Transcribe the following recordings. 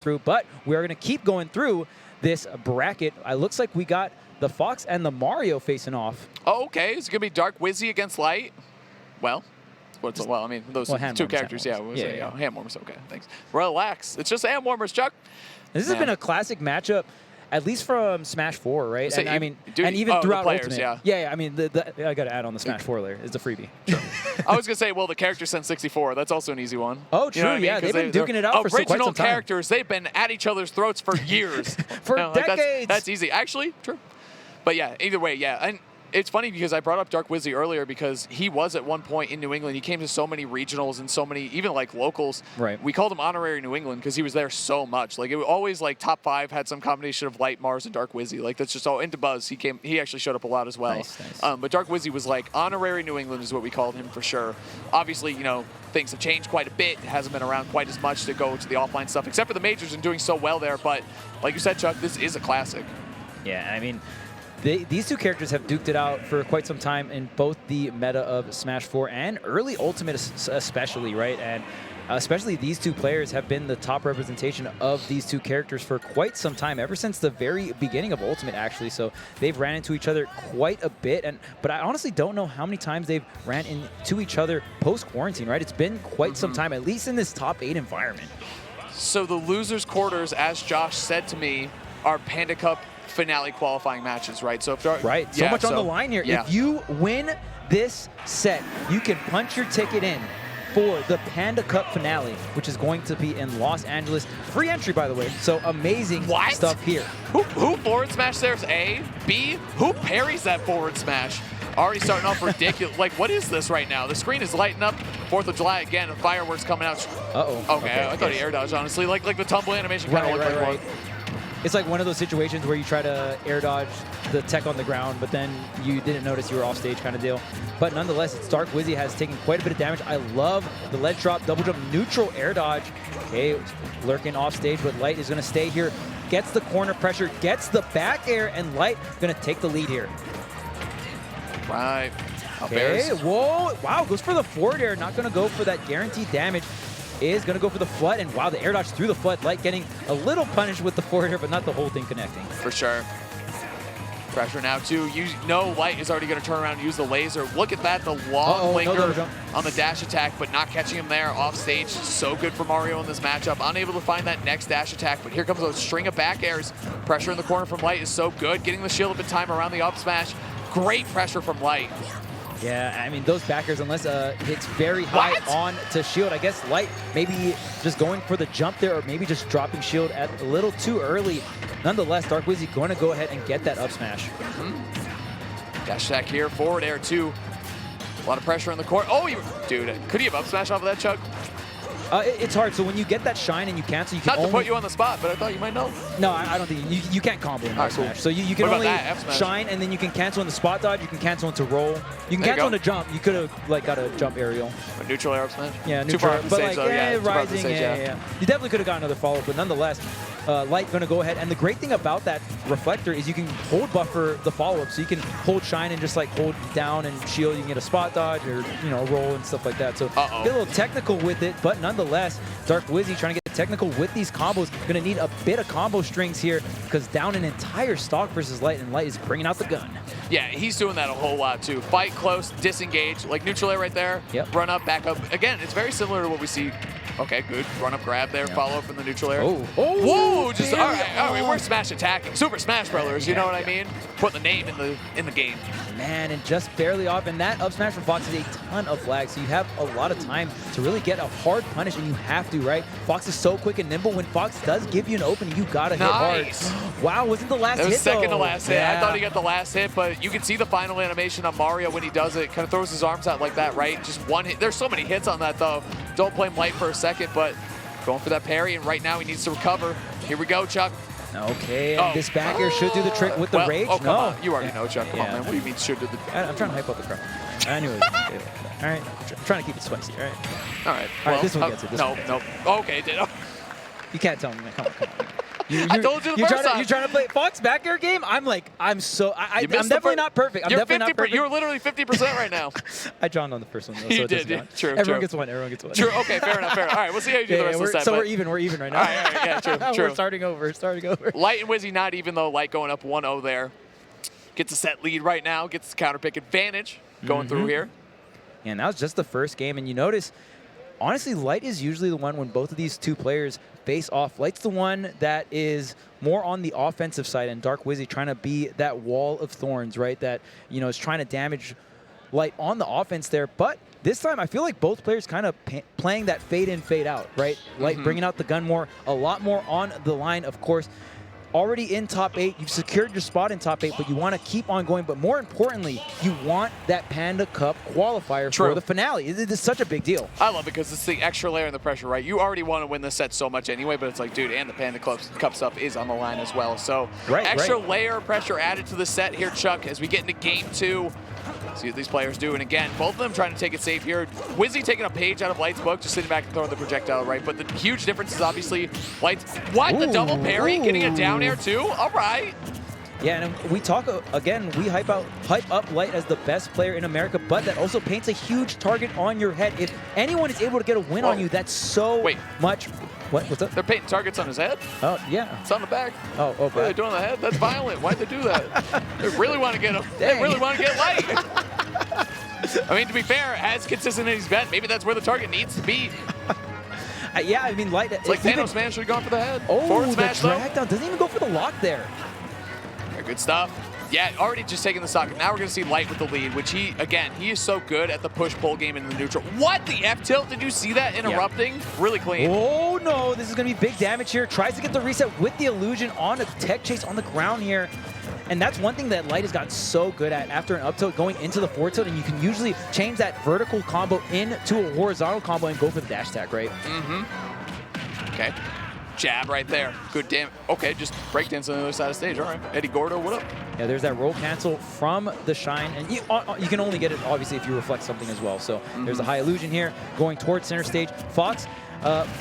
through, but we're going to keep going through this bracket. It looks like we got the Fox and the Mario facing off. Oh, okay. It's going to be Dark Wizzy against Light. Well, I mean, those two characters, yeah. Hand warmers, okay, thanks. Relax. It's just hand warmers, Chuck. This has been a classic matchup, at least from Smash 4, right? So and I mean, and even throughout players, Ultimate. Yeah, I mean, I got to add on the Smash 4 layer. It's a freebie. Sure. I was going to say, well, the character Sense 64. That's also an easy one. Oh, true, yeah. They've been duking it out for quite some time. Original characters, they've been at each other's throats for years. For decades. That's easy. Actually, true. But yeah, either way, yeah. And it's funny because I brought up Dark Wizzy earlier because he was at one point in New England. He came to so many regionals and so many, even like locals. Right. We called him Honorary New England because he was there so much. Like it was always like top 5 had some combination of Light, Mars, and Dark Wizzy. Like that's just all into Buzz. He actually showed up a lot as well. Nice. But Dark Wizzy was like Honorary New England is what we called him for sure. Obviously, you know, things have changed quite a bit. It hasn't been around quite as much to go to the offline stuff, except for the majors and doing so well there. But like you said, Chuck, this is a classic. Yeah, I mean, these two characters have duked it out for quite some time in both the meta of Smash 4 and early Ultimate especially, right? And especially these two players have been the top representation of these two characters for quite some time, ever since the very beginning of Ultimate, actually. So they've ran into each other quite a bit. But I honestly don't know how many times they've ran into each other post-quarantine, right? It's been quite some time, at least in this top 8 environment. So the losers' quarters, as Josh said to me, are Panda Cup finale qualifying matches, right? So if so much on the line here. Yeah. If you win this set, you can punch your ticket in for the Panda Cup finale, which is going to be in Los Angeles. Free entry, by the way. So amazing stuff here. Who forward smash there's A? B? Who parries that forward smash? Already starting off ridiculous. Like, what is this right now? The screen is lighting up. 4th of July again, and fireworks coming out. Uh-oh. Okay, I thought he air dodged, honestly. Like the tumble animation kind of looked like one. It's like one of those situations where you try to air dodge the tech on the ground, but then you didn't notice you were off stage kind of deal. But nonetheless, it's Dark Wizzy has taken quite a bit of damage. I love the ledge drop, double jump, neutral air dodge. Okay, lurking off stage, but Light is going to stay here. Gets the corner pressure, gets the back air, and Light going to take the lead here. Right. Okay, whoa, wow, goes for the forward air, not going to go for that guaranteed damage. Is going to go for the flood, and wow, the air dodge through the flood. Light getting a little punished with the forward air, but not the whole thing connecting. For sure. Pressure now, too. You know Light is already going to turn around and use the laser. Look at that, the long linger on the dash attack, but not catching him there off stage. So good for Mario in this matchup. Unable to find that next dash attack, but here comes a string of back airs. Pressure in the corner from Light is so good. Getting the shield up in time around the up smash. Great pressure from Light. Yeah, I mean, those backers, unless hits very high on to shield, I guess Light maybe just going for the jump there, or maybe just dropping shield at a little too early. Nonetheless, Dark Wizzy going to go ahead and get that up smash. Dash attack here, forward air too. A lot of pressure in the court. Oh, dude, could he have up smash off of that, Chuck? It's hard. So when you get that shine and you cancel, you can Not to put you on the spot, but I thought you might know. No, I don't think you can't combo in that smash. So you can only shine, and then you can cancel in the spot dodge. You can cancel into roll. You can cancel into jump. You could have like got a jump aerial. A neutral air up smash. Yeah, neutral. Too far off the stage, though. Rising. Yeah. You definitely could have gotten another follow up, but nonetheless, Light going to go ahead. And the great thing about that reflector is you can hold buffer the follow up, so you can hold shine and just like hold down and shield. You can get a spot dodge or roll and stuff like that. So get a little technical with it, but nonetheless, Dark Wizzy trying to get technical with these combos. Going to need a bit of combo strings here because down an entire stock versus Light, and Light is bringing out the gun. Yeah, he's doing that a whole lot too. Fight close, disengage, like neutral air right there. Yep. Run up, back up. Again, it's very similar to what we see. Okay, good. Run up, grab there, follow up from the neutral air. Whoa! Just all right. We're smash attacking. Super Smash Brothers. You know what I mean? Put the name in the game. Man, and just barely off. And that up smash from Fox is a ton of flags, so you have a lot of time to really get a hard punish, and you have to, right? Fox is so quick and nimble. When Fox does give you an opening, you gotta hit hard. Wow, wasn't the last hit? It was second to last hit. Yeah. I thought he got the last hit, but you can see the final animation on Mario when he does it. Kind of throws his arms out like that, right? Just one hit. There's so many hits on that though. Don't blame Light for a second, but going for that parry, and right now he needs to recover. Here we go, Chuck. Okay, and this back air should do the trick with the rage. Oh, come on. You already know, Chuck. Come on, man. What do you mean should do the... I'm trying to hype up the crowd. Anyways, all right. I'm trying to keep it spicy, all right? All right. All right, this one gets it. No. Okay, You can't tell me, man. Come on. I told you the first time. You're trying to play Fox back air game? I'm definitely not perfect. I'm definitely not perfect. You're literally 50% right now. I drawn on the first one, though, You so did, yeah. True, Everyone gets one. Everyone gets one. True. Okay, fair enough. All right, we'll see how you do the rest of the set. So we're even right now. All right, yeah, true. We're starting over. Light and Wizzy not even, though. Light going up 1-0 there. Gets a set lead right now. Gets the counter pick advantage going through here. Yeah, and that was just the first game. And you notice, honestly, Light is usually the one when both of these two players face off. Light's the one that is more on the offensive side, and Dark Wizzy trying to be that wall of thorns, right? That, you know, is trying to damage Light on the offense there. But this time, I feel like both players kind of playing that fade in, fade out, right? Light bringing out the gun more, a lot more on the line, of course. Already in top 8, you've secured your spot in top 8, but you want to keep on going. But more importantly, you want that Panda Cup qualifier for the finale. It is such a big deal. I love it because it's the extra layer in the pressure, right? You already want to win this set so much anyway, but it's like, dude, and the Panda Cup stuff is on the line as well. So extra layer of pressure added to the set here, Chuck, as we get into game 2. See what these players do. And again, both of them trying to take it safe here. Wizzy taking a page out of Light's book, just sitting back and throwing the projectile, right? But the huge difference is obviously Light's, the double parry, getting a down air too? All right. Yeah, and we talk, again, we hype up Light as the best player in America, but that also paints a huge target on your head. If anyone is able to get a win on you, that's so much. What's up? They're painting targets on his head? Oh, yeah. It's on the back. Oh, what are they doing on the head? That's violent. Why'd they do that? They really want to get him. They really want to get Light. I mean, to be fair, as consistent as he's been, maybe that's where the target needs to be. Yeah, I mean, Light. It's like Thanos, man, should have gone for the head. Oh, forward smash, the drag down. Doesn't even go for the lock there. Good stuff. Yeah, already just taking the stock. Now we're going to see Light with the lead, which he is so good at the push-pull game in the neutral. What? The F-tilt? Did you see that interrupting? Yeah. Really clean. Oh, no. This is going to be big damage here. Tries to get the reset with the illusion on a tech chase on the ground here. And that's one thing that Light has gotten so good at after an up tilt going into the forward tilt, and you can usually change that vertical combo into a horizontal combo and go for the dash attack, right? Okay. Jab right there. Good damn. Okay, just breakdance on the other side of the stage. All right. Eddie Gordo, what up? Yeah, there's that roll cancel from the Shine. And you can only get it, obviously, if you reflect something as well. So there's a high illusion here going towards center stage. Fox,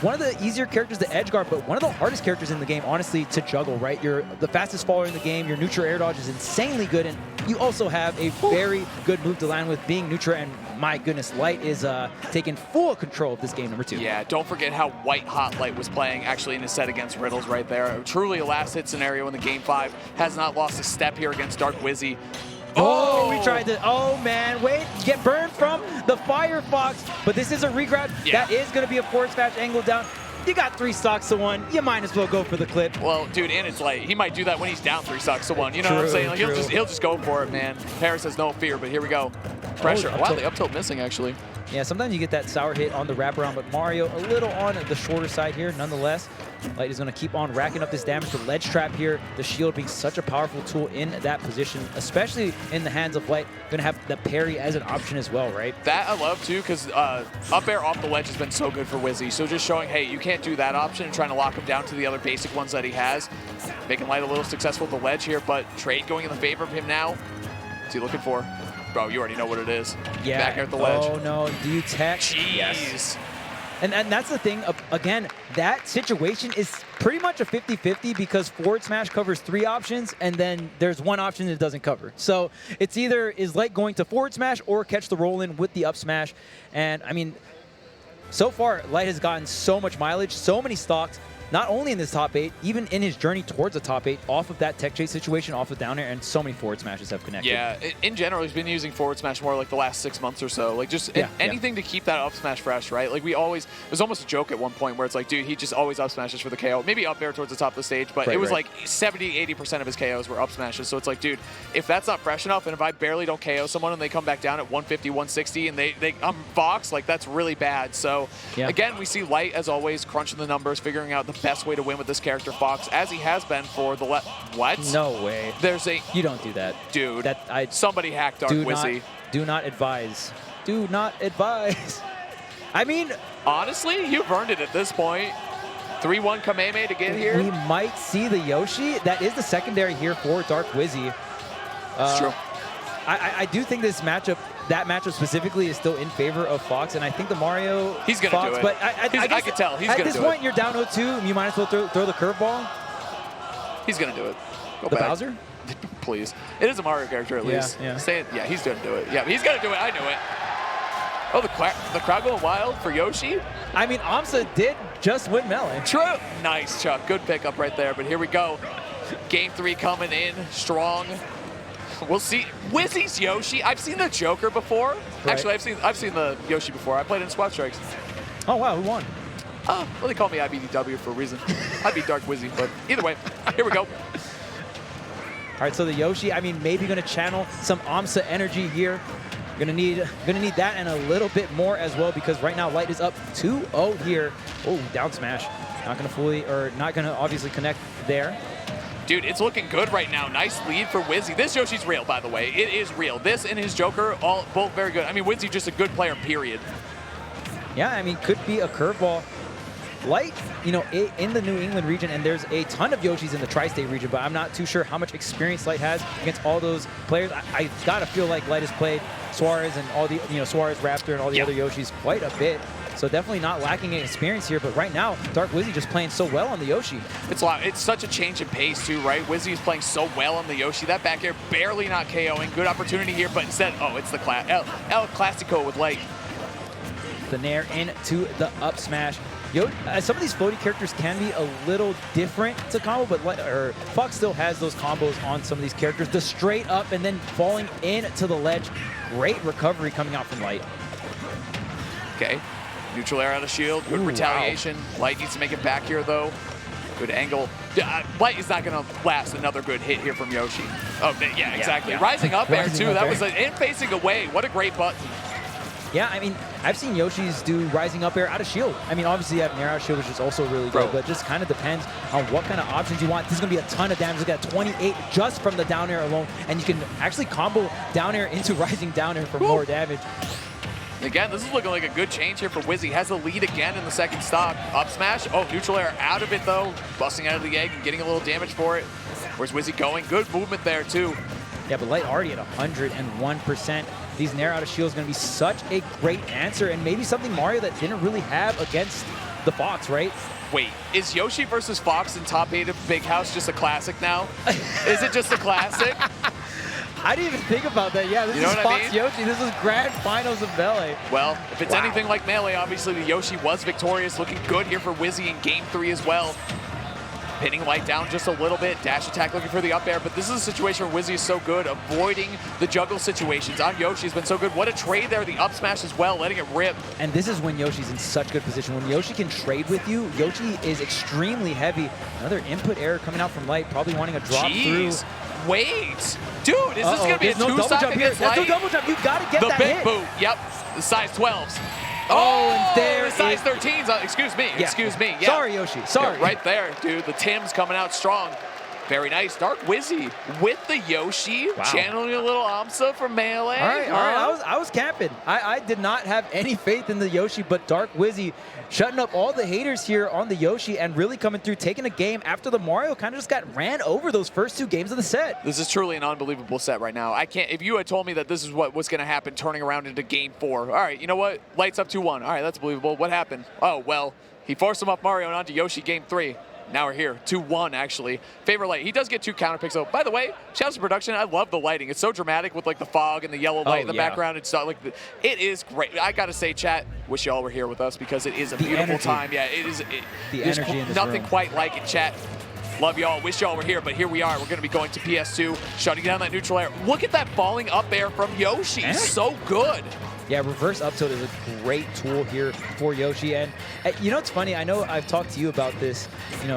one of the easier characters to edge guard, but one of the hardest characters in the game, honestly, to juggle, right? You're the fastest faller in the game. Your neutral air dodge is insanely good. And you also have a very good move to land with being neutral. And my goodness, Light is taking full control of this game number 2. Yeah, don't forget how white hot Light was playing actually in his set against Riddles right there. Truly a last hit scenario in the game 5. Has not lost a step here against Dark Wizzy. Oh, we tried to, oh man, wait, get burned from the Firefox, but this is a regrab. Yeah. That is going to be a forward smash angle down. You got 3 stocks to 1. You might as well go for the clip. Well, dude, and it's Light. He might do that when he's down 3 stocks to 1. You know what I'm saying? Like, he'll just go for it, man. Paris has no fear, but here we go. Pressure. Wow, the up tilt missing, actually. Yeah, sometimes you get that sour hit on the wraparound, but Mario a little on the shorter side here. Nonetheless, Light is going to keep on racking up this damage. The ledge trap here, the shield being such a powerful tool in that position, especially in the hands of Light. Going to have the parry as an option as well, right? That I love, too, because up air off the ledge has been so good for Wizzy. So just showing, hey, you can't do that option and trying to lock him down to the other basic ones that he has. Making Light a little successful with the ledge here, but trade going in the favor of him now. What's he looking for? Bro, you already know what it is. Yeah. Back here at the ledge. Oh, no. Do you tech? Jeez. Yes. And that's the thing. Again, that situation is pretty much a 50-50 because forward smash covers 3 options, and then there's 1 option that it doesn't cover. So it's either is Light going to forward smash or catch the roll in with the up smash. And, I mean, so far, Light has gotten so much mileage, so many stocks, not only in this top 8, even in his journey towards the top 8, off of that tech chase situation, off of down air, and so many forward smashes have connected. Yeah, in general, he's been using forward smash more like the last 6 months or so. Like just anything to keep that up smash fresh, right? Like it was almost a joke at one point where it's like, dude, he just always up smashes for the KO. Maybe up air towards the top of the stage, but it was like 70-80% of his KOs were up smashes. So it's like, dude, if that's not fresh enough, and if I barely don't KO someone and they come back down at 150, 160, and I'm Fox, like that's really bad. So again, we see Light as always crunching the numbers, figuring out the best way to win with this character Fox, as he has been for the what? No way. You don't do that, dude. Somebody hacked Dark Wizzy. Do not advise. Do not advise. I mean, honestly, you've earned it at this point. 3-1 Kameme to get here. We might see the Yoshi. That is the secondary here for Dark Wizzy. It's true. I do think this matchup, that matchup specifically, is still in favor of Fox, and I think the Mario he's gonna Fox, do it. But I can tell he's gonna do it. At this point, you're down 0-2. You might as well throw the curveball. He's going to do it. Go the back. Bowser? Please. It is a Mario character at least. Yeah. Say it. Yeah, he's going to do it. Yeah, he's going to do it. I knew it. Oh, the crowd going wild for Yoshi? I mean, Amsa did just win Melee. True. Nice, Chuck. Good pickup right there. But here we go. Game 3 coming in strong. We'll see. Wizzy's Yoshi. I've seen the Joker before. Right. Actually, I've seen the Yoshi before. I played in Squad Strikes. Oh, wow. Who won? Well, they call me IBDW for a reason. I'd be Dark Wizzy, but either way, here we go. All right, so the Yoshi, I mean, maybe going to channel some Amsa energy here. Gonna need that and a little bit more as well, because right now Light is up 2-0 here. Oh, down smash. Not gonna obviously connect there. Dude, it's looking good right now. Nice lead for Wizzy. This Yoshi's real, by the way. It is real. This and his Joker, both very good. I mean, Wizzy just a good player, period. Yeah, I mean, could be a curveball. Light, you know, in the New England region, and there's a ton of Yoshis in the Tri-State region, but I'm not too sure how much experience Light has against all those players. I gotta feel like Light has played Suarez and all the, Suarez, Raptor, and all the other Yoshis quite a bit. So definitely not lacking in experience here, but right now, Dark Wizzy just playing so well on the Yoshi. It's such a change in pace too, right? Wizzy is playing so well on the Yoshi. That back air barely not KOing. Good opportunity here, but instead, it's the El Clasico with Light. The Nair into the up smash. Some of these floaty characters can be a little different to combo, but Fox still has those combos on some of these characters. The straight up and then falling into the ledge. Great recovery coming out from Light. Okay. Neutral air out of shield. Good retaliation. Wow. Light needs to make it back here, though. Good angle. Light is not going to last another good hit here from Yoshi. Oh, yeah, exactly. Yeah. Rising up air, too. That was in facing away. What a great button. Yeah, I mean, I've seen Yoshis do rising up air out of shield. I mean, obviously you have Nair out of shield, which is also really good, but it just kind of depends on what kind of options you want. This is going to be a ton of damage. Look at 28 just from the down air alone, and you can actually combo down air into rising down air for more damage. Again, this is looking like a good change here for Wizzy. Has the lead again in the second stock. Up smash. Oh, neutral air out of it, though. Busting out of the egg and getting a little damage for it. Where's Wizzy going? Good movement there, too. Yeah, but Light already at 101%. These Nair out of shield is going to be such a great answer, and maybe something Mario that didn't really have against the Fox, right? Wait, is Yoshi versus Fox in top 8 of Big House just a classic now? Is it just a classic? I didn't even think about that. Yeah, this is Fox Yoshi. This is grand finals of Melee. Well, if it's anything like Melee, obviously the Yoshi was victorious. Looking good here for Wizzy in Game 3 as well. Pinning Light down just a little bit. Dash attack looking for the up air, but this is a situation where Wizzy is so good, avoiding the juggle situations. On Yoshi has been so good. What a trade there. The up smash as well, letting it rip. And this is when Yoshi's in such good position. When Yoshi can trade with you, Yoshi is extremely heavy. Another input error coming out from Light, probably wanting a drop through. Wait, dude, is this going to be a two-stock against Light? That's no double jump. You got to get that hit. The big boot. Yep, the size 12s. And there the size 13s. Excuse me. Yeah. Excuse me. Yeah. Sorry, Yoshi. Sorry. Yeah, right there, dude. The Tim's coming out strong. Very nice. Dark Wizzy with the Yoshi. Wow. Channeling a little Amsa from Melee. All right. I was camping. I did not have any faith in the Yoshi, but Dark Wizzy shutting up all the haters here on the Yoshi and really coming through, taking a game after the Mario kind of just got ran over those first 2 games of the set. This is truly an unbelievable set right now. I can't. If you had told me that this is what was going to happen turning around into Game 4. All right, you know what? Lights up 2-1. All right, that's believable. What happened? Oh, well, he forced him off Mario and onto Yoshi Game 3. Now we're here, 2-1 actually. Favorite Light, he does get 2 counter picks. So by the way, shout out to production. I love the lighting. It's so dramatic with like the fog and the yellow light in the background. It's not like it is great. I gotta say, chat, wish y'all were here with us because it is a beautiful time. Yeah, it is. The energy in this nothing room. quite like it, chat. Love y'all. Wish y'all were here, but here we are. We're going to be going to PS2, shutting down that neutral air. Look at that falling up air from Yoshi. So good. Yeah, reverse up tilt is a great tool here for Yoshi. And you know, it's funny. I know I've talked to you about this,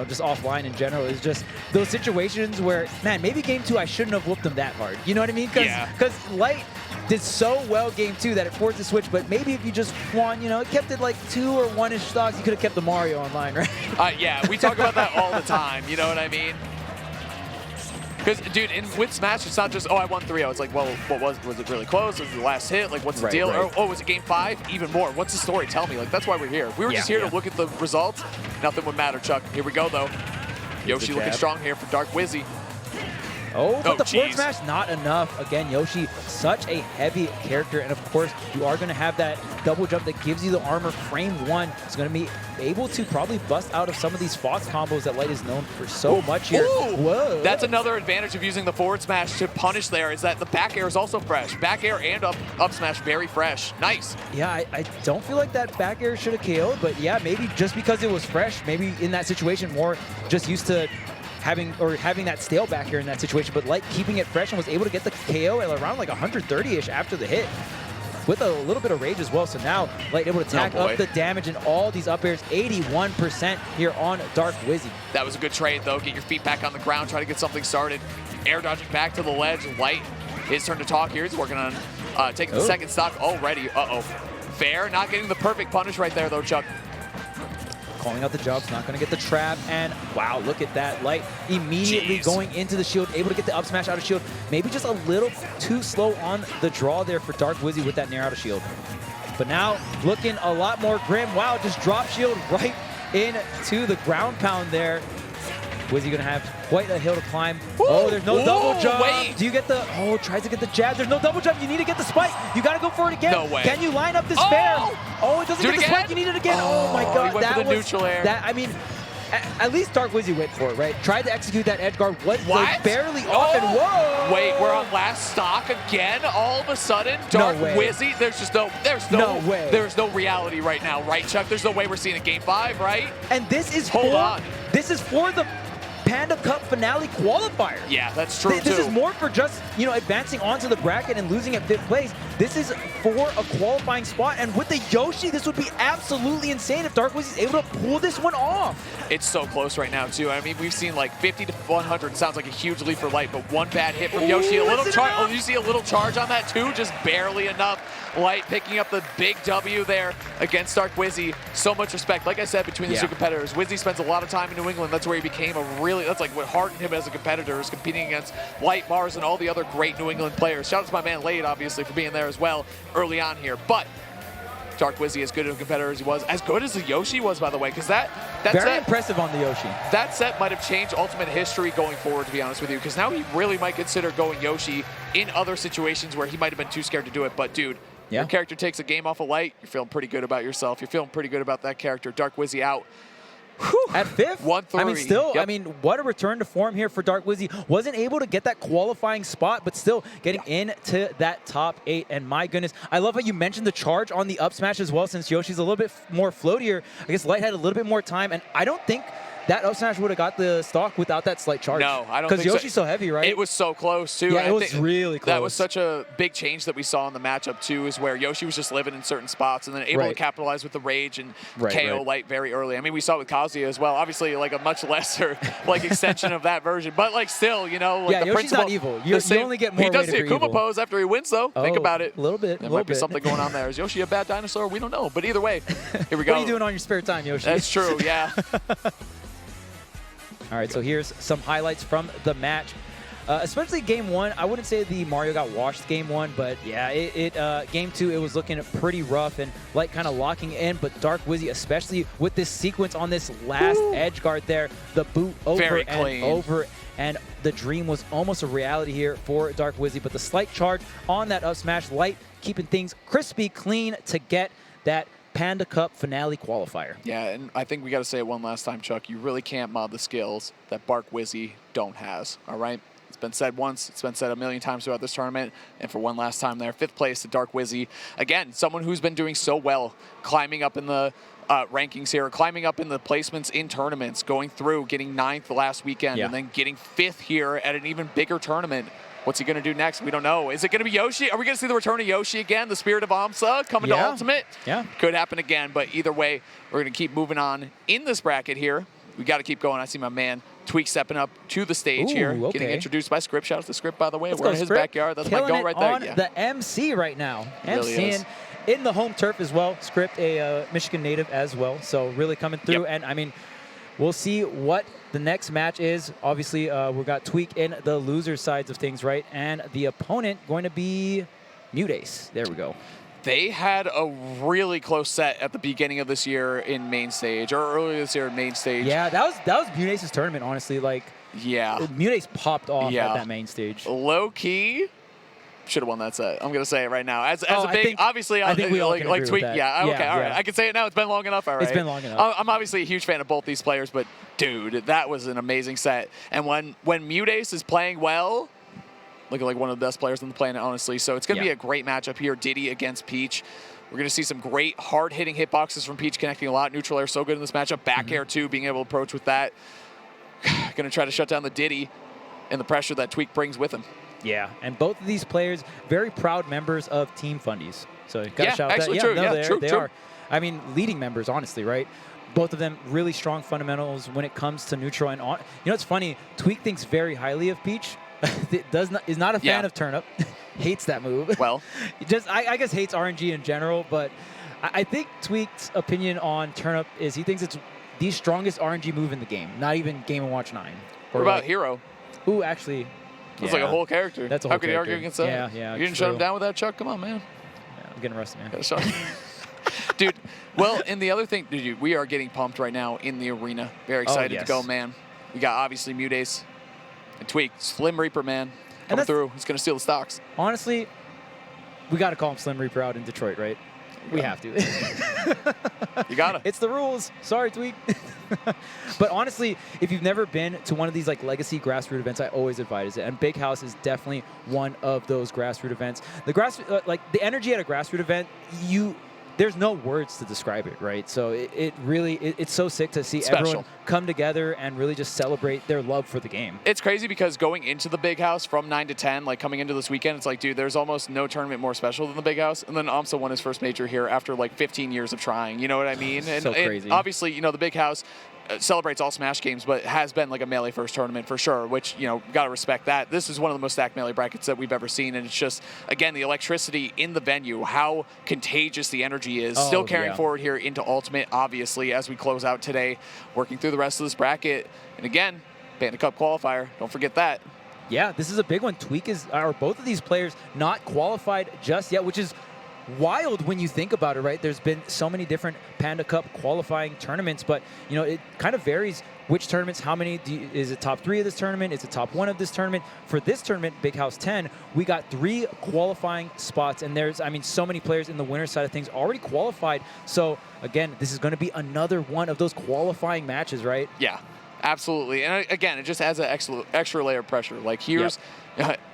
just offline in general. Is just those situations where, man, maybe Game 2 I shouldn't have whooped him that hard. You know what I mean? Because Light did so well Game 2 that it forced the switch. But maybe if you just won, kept it like 2 or 1-ish stocks, you could have kept the Mario online, right? Yeah, we talk about that all the time. You know what I mean? Because, dude, with Smash, it's not just, I won 3-0. It's like, well, was it really close? Was it the last hit? Like, what's the deal? Right. Or, was it Game 5? Even more. What's the story? Tell me. Like, that's why we're here. If we were just here to look at the results, nothing would matter, Chuck. Here we go, though. Yoshi looking strong here for Dark Wizzy. Oh, but the forward geez. smash, not enough. Again, Yoshi, such a heavy character. And of course, you are going to have that double jump that gives you the armor. Frame 1 is going to be able to probably bust out of some of these Fox combos that Light is known for so much here. Ooh. Whoa. That's another advantage of using the forward smash to punish there, is that the back air is also fresh. Back air and up smash, very fresh. Nice. Yeah, I don't feel like that back air should have KO'd, but yeah, maybe just because it was fresh, maybe in that situation more just used to having that stale back air in that situation, but Light keeping it fresh and was able to get the KO at around like 130-ish after the hit with a little bit of rage as well. So now Light able to tack up the damage and all these up airs, 81% here on Dark Wizzy. That was a good trade though. Get your feet back on the ground, try to get something started. Air dodging back to the ledge. Light, his turn to talk here. He's working on taking the second stock already. Uh-oh. Fair, not getting the perfect punish right there though, Chuck. Calling out the jumps, not going to get the trap, and wow, look at that. Light immediately going into the shield, able to get the up smash out of shield. Maybe just a little too slow on the draw there for Dark Wizzy with that nair out of shield. But now looking a lot more grim. Wow, just drop shield right into the ground pound there. Wizzy going to have quite a hill to climb. Woo! Oh, there's no double jump. Wait. Do you get the, oh, tries to get the jab. There's no double jump. You need to get the spike. You got to go for it again. No way. Can you line up this fair? Oh, it doesn't get the spike. You need it again. Oh my God. He went for the neutral air. I mean, at least Dark Wizzy went for it, right? Tried to execute that edge guard. Was like barely off and whoa. Wait, we're on last stock again all of a sudden? Dark Wizzy? There's no reality right now, right, Chuck? There's no way we're seeing a game 5, right? And this is this is for the Panda Cup finale qualifier. Yeah, that's true. This is more for just, you know, advancing onto the bracket and losing at 5th place. This is for a qualifying spot, and with the Yoshi, this would be absolutely insane if Dark Wizzy is able to pull this one off. It's so close right now, too. I mean, we've seen like 50 to 100. Sounds like a huge lead for Light, but one bad hit from Yoshi. A little charge. Oh, you see a little charge on that, too? Just barely enough. Light picking up the big W there against Dark Wizzy. So much respect. Like I said, between the two competitors, Wizzy spends a lot of time in New England. That's where he became that's like what hardened him as a competitor, is competing against Light, Mars, and all the other great New England players. Shout out to my man Lade, obviously, for being there as well early on here. But Dark Wizzy, as good of a competitor as he was, as good as the Yoshi was, by the way, because that very impressive on the Yoshi. That set might have changed Ultimate history going forward, to be honest with you, because now he really might consider going Yoshi in other situations where he might have been too scared to do it. But dude, your character takes a game off of Light, you're feeling pretty good about yourself. You're feeling pretty good about that character. Dark Wizzy out. Whew. At 5th? 1-3. I mean, still, I mean, what a return to form here for Dark Wizzy. Wasn't able to get that qualifying spot, but still getting into that top 8. And my goodness, I love how you mentioned the charge on the up smash as well, since Yoshi's a little bit more floatier. I guess Light had a little bit more time, and I don't think that up smash would have got the stock without that slight charge. No, I don't think so. Because Yoshi's so heavy, right? It was so close, too. Yeah, it was really close. That was such a big change that we saw in the matchup, too, is where Yoshi was just living in certain spots and then able to capitalize with the rage and KO Light very early. I mean, we saw it with Kazuya as well. Obviously, like a much lesser like extension of that version. But, like, still, you know, like the Yoshi's principle. not evil. You only get more He does the evil. Akuma pose after he wins, though. Think about it. A little bit. There might be something going on there. Is Yoshi a bad dinosaur? We don't know. But either way, here we go. What are you doing on your spare time, Yoshi? That's true, yeah. All right, so here's some highlights from the match. Especially game 1. I wouldn't say the Mario got washed game 1, but yeah, game 2, it was looking pretty rough and Light kind of locking in, but Dark Wizzy, especially with this sequence on this last edge guard there, the boot over and over, and the dream was almost a reality here for Dark Wizzy, but the slight charge on that up smash, Light keeping things crispy clean to get that Panda Cup finale qualifier. Yeah, and I think we got to say it one last time, Chuck. You really can't mod the skills that Dark Wizzy don't has, all right? It's been said once. It's been said a million times throughout this tournament. And for one last time there, 5th place to Dark Wizzy. Again, someone who's been doing so well, climbing up in the rankings here, climbing up in the placements in tournaments, going through, getting 9th the last weekend, and then getting 5th here at an even bigger tournament. What's he going to do next? We don't know. Is it going to be Yoshi? Are we going to see the return of Yoshi again? The spirit of Amsa coming to Ultimate? Yeah. Could happen again, but either way, we're going to keep moving on in this bracket here. We got to keep going. I see my man Tweak stepping up to the stage here, getting introduced by Script. Shout out to Script, by the way. We're in his backyard. That's my goal right there. On the MC right now. MCing in the home turf as well. Script, a Michigan native as well. So really coming through. And I mean, we'll see what the next match is. Obviously, we've got Tweak in the loser sides of things, right? And the opponent going to be Mute Ace. There we go. They had a really close set at the beginning of this year in main stage, or earlier this year in main stage. Yeah, that was Munace's tournament, honestly. Like, yeah, Munace popped off at that main stage. Low key, should have won that set. I'm gonna say it right now. As a big, think, obviously, I think we all can agree tweet. with that. Yeah, okay, all right. I can say it now. It's been long enough. All right. It's been long enough. I'm obviously a huge fan of both these players, but dude, that was an amazing set. And when Munace is playing well, looking like one of the best players on the planet, honestly. So it's gonna be a great matchup here. Diddy against Peach. We're going to see some great hard-hitting hitboxes from Peach, connecting a lot. Neutral air so good in this matchup. Back air, too, being able to approach with that. Going to try to shut down the Diddy and the pressure that Tweak brings with him. Yeah, and both of these players, very proud members of Team Fundies. So got to shout out that. True. No, true. They are. I mean, leading members, honestly, right? Both of them really strong fundamentals when it comes to neutral. And you know, it's funny. Tweak thinks very highly of Peach. Is not a fan of Turnip. Hates that move. Well, I guess hates RNG in general, but I think Tweak's opinion on Turnip is he thinks it's the strongest RNG move in the game, not even Game & Watch 9. What about Hero? Who actually? That's like a whole character. That's a whole How could you argue against that? Yeah. You didn't shut him down with that, Chuck? Come on, man. Yeah, I'm getting rusty, man. Dude, well, and the other thing, dude, we are getting pumped right now in the arena. Very excited to go, man. We got obviously Mudace and Tweak. Slim Reaper, man. Coming through. He's going to steal the stocks. Honestly, we got to call him Slim Reaper out in Detroit, right? We have to. You got to. It's the rules. Sorry, Tweak. But honestly, if you've never been to one of these like legacy grassroots events, I always advise it. And Big House is definitely one of those grassroots events. The like the energy at a grassroots event, there's no words to describe it, right? So it's so sick to see everyone come together and really just celebrate their love for the game. It's crazy because going into the Big House from 9 to 10, like coming into this weekend, it's like, dude, there's almost no tournament more special than the Big House. And then AMSA won his first major here after like 15 years of trying. You know what I mean? And, so crazy. Obviously, you know, the Big House celebrates all Smash games, but has been like a Melee first tournament for sure, which, you know, got to respect that. This is one of the most stacked Melee brackets that we've ever seen, and it's just, again, the electricity in the venue, how contagious the energy is, still carrying forward here into Ultimate, obviously, as we close out today, working through the rest of this bracket. And again, Panda Cup qualifier, don't forget that. Yeah, this is a big one. Tweak are both of these players not qualified just yet, which is wild when you think about it, right? There's been so many different Panda Cup qualifying tournaments, but you know, it kind of varies which tournaments, how many, is it top 3 of this tournament? Is it top 1 of this tournament? For this tournament, Big House 10, we got 3 qualifying spots, and there's, I mean, so many players in the winner's side of things already qualified. So again, this is going to be another one of those qualifying matches, right? Yeah, absolutely. And again, it just adds an extra layer of pressure. Like here's,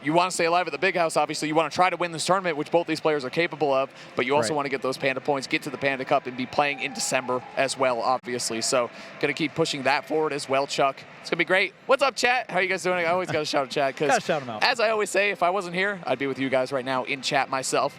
you want to stay alive at the Big House, obviously. You want to try to win this tournament, which both these players are capable of, but you also want to get those Panda points, get to the Panda Cup, and be playing in December as well, obviously. So going to keep pushing that forward as well, Chuck. It's going to be great. What's up, chat? How are you guys doing? I always got to shout out chat because, shout them out. As I always say, if I wasn't here, I'd be with you guys right now in chat myself.